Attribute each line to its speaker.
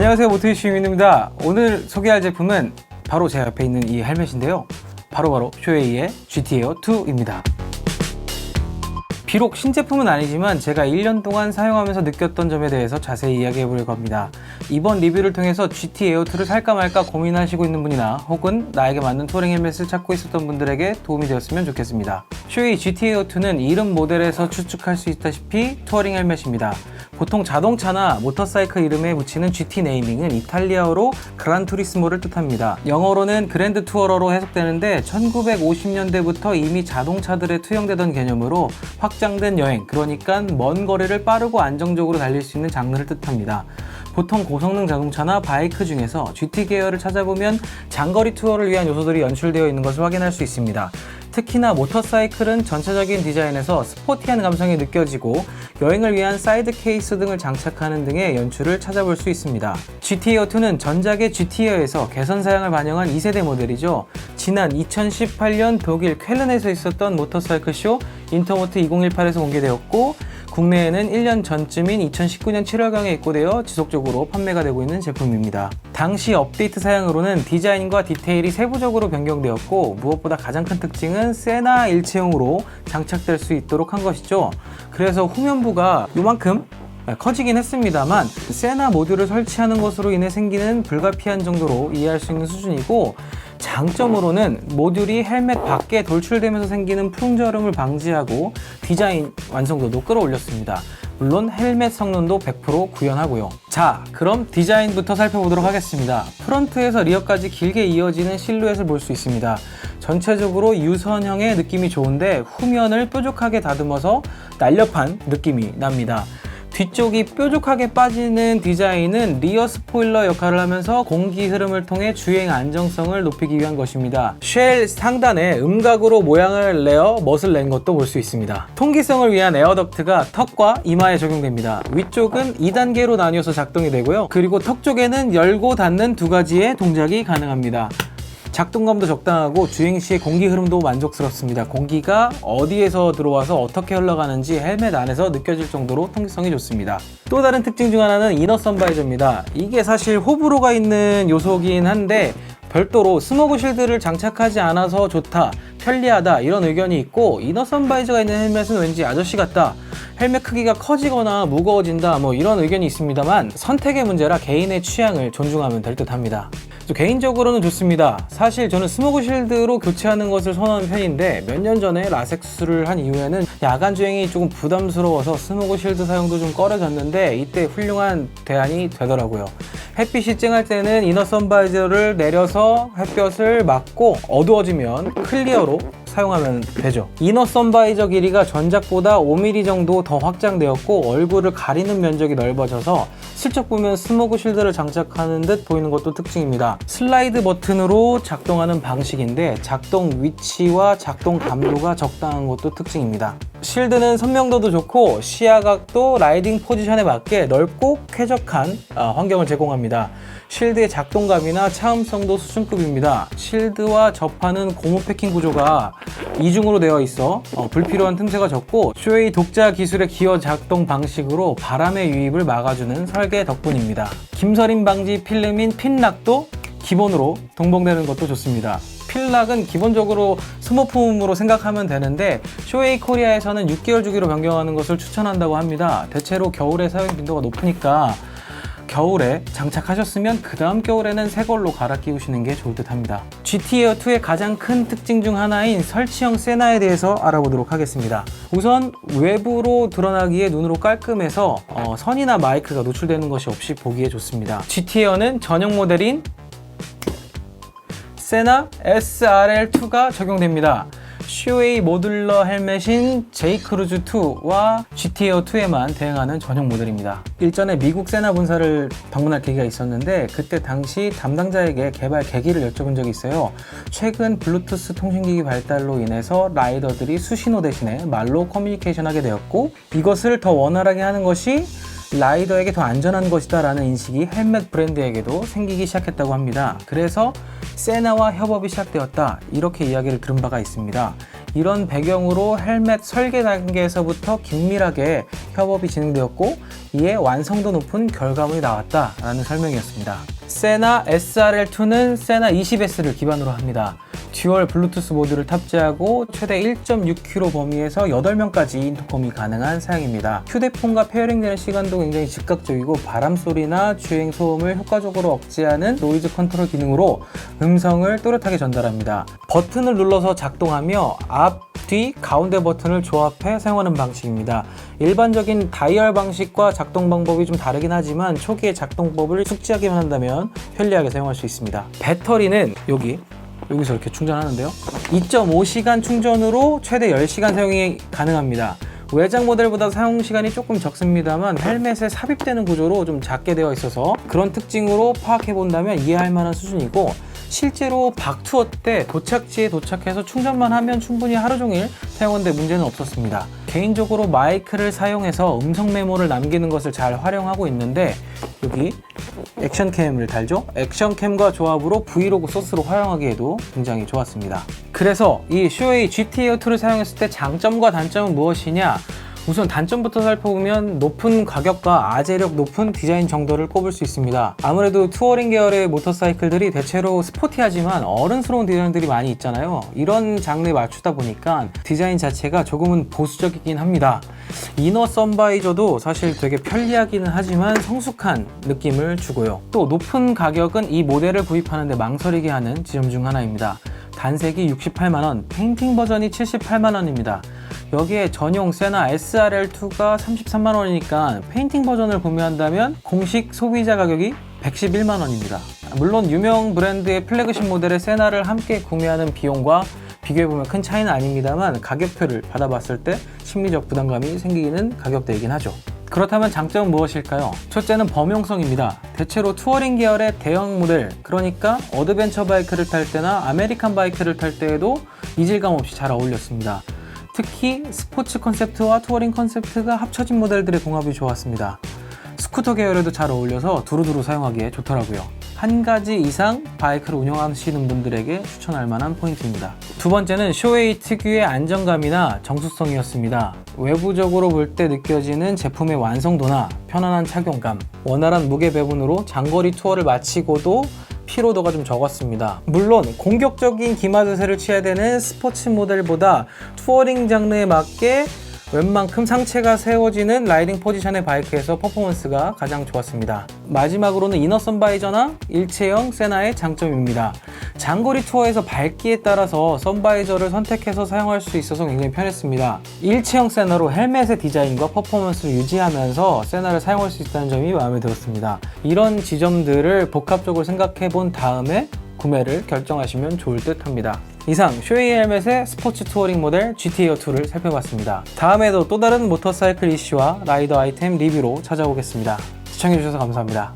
Speaker 1: 안녕하세요, 모토이슈 유민입니다. 오늘 소개할 제품은 바로 제 옆에 있는 이 헬멧인데요. 바로 쇼웨이의 GT-에어2입니다. 비록 신제품은 아니지만 제가 1년 동안 사용하면서 느꼈던 점에 대해서 자세히 이야기해 보려고 합니다. 이번 리뷰를 통해서 GT-에어2를 살까 말까 고민하시고 있는 분이나 혹은 나에게 맞는 touring 헬멧을 찾고 있었던 분들에게 도움이 되었으면 좋겠습니다. 쇼웨이 GT-에어2는 이름 모델에서 추측할 수 있다시피 touring 헬멧입니다. 보통 자동차나 모터사이클 이름에 붙이는 GT 네이밍은 이탈리아어로 그란 투리스모를 뜻합니다. 영어로는 그랜드 투어러로 해석되는데 1950년대부터 이미 자동차들에 투영되던 개념으로 확장된 여행, 그러니까 먼 거리를 빠르고 안정적으로 달릴 수 있는 장르를 뜻합니다. 보통 고성능 자동차나 바이크 중에서 GT 계열을 찾아보면 장거리 투어를 위한 요소들이 연출되어 있는 것을 확인할 수 있습니다. 특히나 모터사이클은 전체적인 디자인에서 스포티한 감성이 느껴지고 여행을 위한 사이드 케이스 등을 장착하는 등의 연출을 찾아볼 수 있습니다. GT-에어2는 전작의 GT-에어에서 개선 사양을 반영한 2세대 모델이죠. 지난 2018년 독일 쾰른에서 있었던 모터사이클 쇼 인터모트 2018에서 공개되었고 국내에는 1년 전쯤인 2019년 7월경에 입고되어 지속적으로 판매가 되고 있는 제품입니다. 당시 업데이트 사양으로는 디자인과 디테일이 세부적으로 변경되었고 무엇보다 가장 큰 특징은 세나 일체형으로 장착될 수 있도록 한 것이죠. 그래서 후면부가 요만큼 커지긴 했습니다만 세나 모듈을 설치하는 것으로 인해 생기는 불가피한 정도로 이해할 수 있는 수준이고, 장점으로는 모듈이 헬멧 밖에 돌출되면서 생기는 풍절음을 방지하고 디자인 완성도도 끌어올렸습니다. 물론 헬멧 성능도 100% 구현하고요. 자, 그럼 디자인부터 살펴보도록 하겠습니다. 프런트에서 리어까지 길게 이어지는 실루엣을 볼 수 있습니다. 전체적으로 유선형의 느낌이 좋은데 후면을 뾰족하게 다듬어서 날렵한 느낌이 납니다. 뒤쪽이 뾰족하게 빠지는 디자인은 리어 스포일러 역할을 하면서 공기 흐름을 통해 주행 안정성을 높이기 위한 것입니다. 쉘 상단에 음각으로 모양을 내어 멋을 낸 것도 볼 수 있습니다. 통기성을 위한 에어덕트가 턱과 이마에 적용됩니다. 위쪽은 2단계로 나뉘어서 작동이 되고요. 그리고 턱 쪽에는 열고 닫는 두 가지의 동작이 가능합니다. 작동감도 적당하고 주행 시의 공기 흐름도 만족스럽습니다. 공기가 어디에서 들어와서 어떻게 흘러가는지 헬멧 안에서 느껴질 정도로 통기성이 좋습니다. 또 다른 특징 중 하나는 이너 선바이저입니다. 이게 사실 호불호가 있는 요소긴 한데 별도로 스모그 실드를 장착하지 않아서 좋다, 편리하다 이런 의견이 있고, 이너 선바이저가 있는 헬멧은 왠지 아저씨 같다, 헬멧 크기가 커지거나 무거워진다 이런 의견이 있습니다만 선택의 문제라 개인의 취향을 존중하면 될 듯 합니다. 개인적으로는 좋습니다. 사실 저는 스모그 실드로 교체하는 것을 선호하는 편인데 몇 년 전에 라섹 수술을 한 이후에는 야간 주행이 조금 부담스러워서 스모그 실드 사용도 좀 꺼려졌는데 이때 훌륭한 대안이 되더라고요. 햇빛이 쨍할 때는 이너 선바이저를 내려서 햇볕을 막고 어두워지면 클리어로 사용하면 되죠. 이너 선바이저 길이가 전작보다 5mm 정도 더 확장되었고 얼굴을 가리는 면적이 넓어져서 슬쩍 보면 스모그 실드를 장착하는 듯 보이는 것도 특징입니다. 슬라이드 버튼으로 작동하는 방식인데 작동 위치와 작동 감도가 적당한 것도 특징입니다. 실드는 선명도도 좋고 시야각도 라이딩 포지션에 맞게 넓고 쾌적한 환경을 제공합니다. 실드의 작동감이나 차음성도 수준급입니다. 실드와 접하는 고무 패킹 구조가 이중으로 되어 있어 불필요한 틈새가 적고 쇼웨이 독자 기술의 기어 작동 방식으로 바람의 유입을 막아주는 설계 덕분입니다. 김서림 방지 필름인 핀락도 기본으로 동봉되는 것도 좋습니다. 필락은 기본적으로 소모품으로 생각하면 되는데 쇼웨이 코리아에서는 6개월 주기로 변경하는 것을 추천한다고 합니다. 대체로 겨울에 사용 빈도가 높으니까 겨울에 장착하셨으면 그 다음 겨울에는 새 걸로 갈아 끼우시는 게 좋을 듯 합니다. GT-에어2의 가장 큰 특징 중 하나인 설치형 세나에 대해서 알아보도록 하겠습니다. 우선 외부로 드러나기에 눈으로 깔끔해서 선이나 마이크가 노출되는 것이 없이 보기에 좋습니다. GT-에어는 전용 모델인 세나 SRL2가 적용됩니다. 쇼웨이 모듈러 헬멧인 J-크루즈2와 GT-에어2에만 대응하는 전용 모델입니다. 일전에 미국 세나 본사를 방문할 계기가 있었는데 그때 당시 담당자에게 개발 계기를 여쭤본 적이 있어요. 최근 블루투스 통신기기 발달로 인해서 라이더들이 수신호 대신에 말로 커뮤니케이션하게 되었고 이것을 더 원활하게 하는 것이 라이더에게 더 안전한 것이다 라는 인식이 헬멧 브랜드에게도 생기기 시작했다고 합니다. 그래서 세나와 협업이 시작되었다 이렇게 이야기를 들은 바가 있습니다. 이런 배경으로 헬멧 설계 단계에서부터 긴밀하게 협업이 진행되었고 이에 완성도 높은 결과물이 나왔다라는 설명이었습니다. 세나 SRL2는 세나 20S를 기반으로 합니다. 듀얼 블루투스 모듈을 탑재하고 최대 1.6km 범위에서 8명까지 인터콤이 가능한 사양입니다. 휴대폰과 페어링되는 시간도 굉장히 즉각적이고 바람소리나 주행 소음을 효과적으로 억제하는 노이즈 컨트롤 기능으로 음성을 또렷하게 전달합니다. 버튼을 눌러서 작동하며 앞, 뒤, 가운데 버튼을 조합해 사용하는 방식입니다. 일반적인 다이얼 방식과 작동 방법이 좀 다르긴 하지만 초기의 작동법을 숙지하기만 한다면 편리하게 사용할 수 있습니다. 배터리는 여기서 이렇게 충전하는데요. 2.5시간 충전으로 최대 10시간 사용이 가능합니다. 외장 모델보다 사용 시간이 조금 적습니다만 헬멧에 삽입되는 구조로 좀 작게 되어 있어서 그런 특징으로 파악해 본다면 이해할 만한 수준이고, 실제로 박투어 때 도착지에 도착해서 충전만 하면 충분히 하루 종일 사용하는데 문제는 없었습니다. 개인적으로 마이크를 사용해서 음성 메모를 남기는 것을 잘 활용하고 있는데, 여기 액션캠을 달죠? 액션캠과 조합으로 브이로그 소스로 활용하기에도 굉장히 좋았습니다. 그래서 이 슈웨이 GT-A2를 사용했을 때 장점과 단점은 무엇이냐? 우선 단점부터 살펴보면 높은 가격과 아재력 높은 디자인 정도를 꼽을 수 있습니다. 아무래도 투어링 계열의 모터사이클들이 대체로 스포티하지만 어른스러운 디자인들이 많이 있잖아요. 이런 장르에 맞추다 보니까 디자인 자체가 조금은 보수적이긴 합니다. 이너 선바이저도 사실 되게 편리하기는 하지만 성숙한 느낌을 주고요. 또 높은 가격은 이 모델을 구입하는데 망설이게 하는 지점 중 하나입니다. 단색이 68만원, 페인팅 버전이 78만원입니다. 여기에 전용 세나 SRL2가 33만원이니까 페인팅 버전을 구매한다면 공식 소비자 가격이 111만원입니다. 물론 유명 브랜드의 플래그십 모델의 세나를 함께 구매하는 비용과 비교해보면 큰 차이는 아닙니다만 가격표를 받아봤을 때 심리적 부담감이 생기는 가격대이긴 하죠. 그렇다면 장점은 무엇일까요? 첫째는 범용성입니다. 대체로 투어링 계열의 대형 모델, 그러니까 어드벤처 바이크를 탈 때나 아메리칸 바이크를 탈 때에도 이질감 없이 잘 어울렸습니다. 특히 스포츠 컨셉트와 투어링 컨셉트가 합쳐진 모델들의 궁합이 좋았습니다. 스쿠터 계열에도 잘 어울려서 두루두루 사용하기에 좋더라고요. 한 가지 이상 바이크를 운영하시는 분들에게 추천할 만한 포인트입니다. 두 번째는 슈웨이 특유의 안정감이나 정숙성이었습니다. 외부적으로 볼 때 느껴지는 제품의 완성도나 편안한 착용감, 원활한 무게 배분으로 장거리 투어를 마치고도 피로도가 좀 적었습니다. 물론 공격적인 기마드세를 취해야 되는 스포츠 모델보다 투어링 장르에 맞게 웬만큼 상체가 세워지는 라이딩 포지션의 바이크에서 퍼포먼스가 가장 좋았습니다. 마지막으로는 이너 선바이저나 일체형 세나의 장점입니다. 장거리 투어에서 밝기에 따라서 선바이저를 선택해서 사용할 수 있어서 굉장히 편했습니다. 일체형 세나로 헬멧의 디자인과 퍼포먼스를 유지하면서 세나를 사용할 수 있다는 점이 마음에 들었습니다. 이런 지점들을 복합적으로 생각해 본 다음에 구매를 결정하시면 좋을 듯 합니다. 이상 슈웨이 헬멧의 스포츠 투어링 모델 GT-A2를 살펴봤습니다. 다음에도 또 다른 모터사이클 이슈와 라이더 아이템 리뷰로 찾아오겠습니다. 시청해주셔서 감사합니다.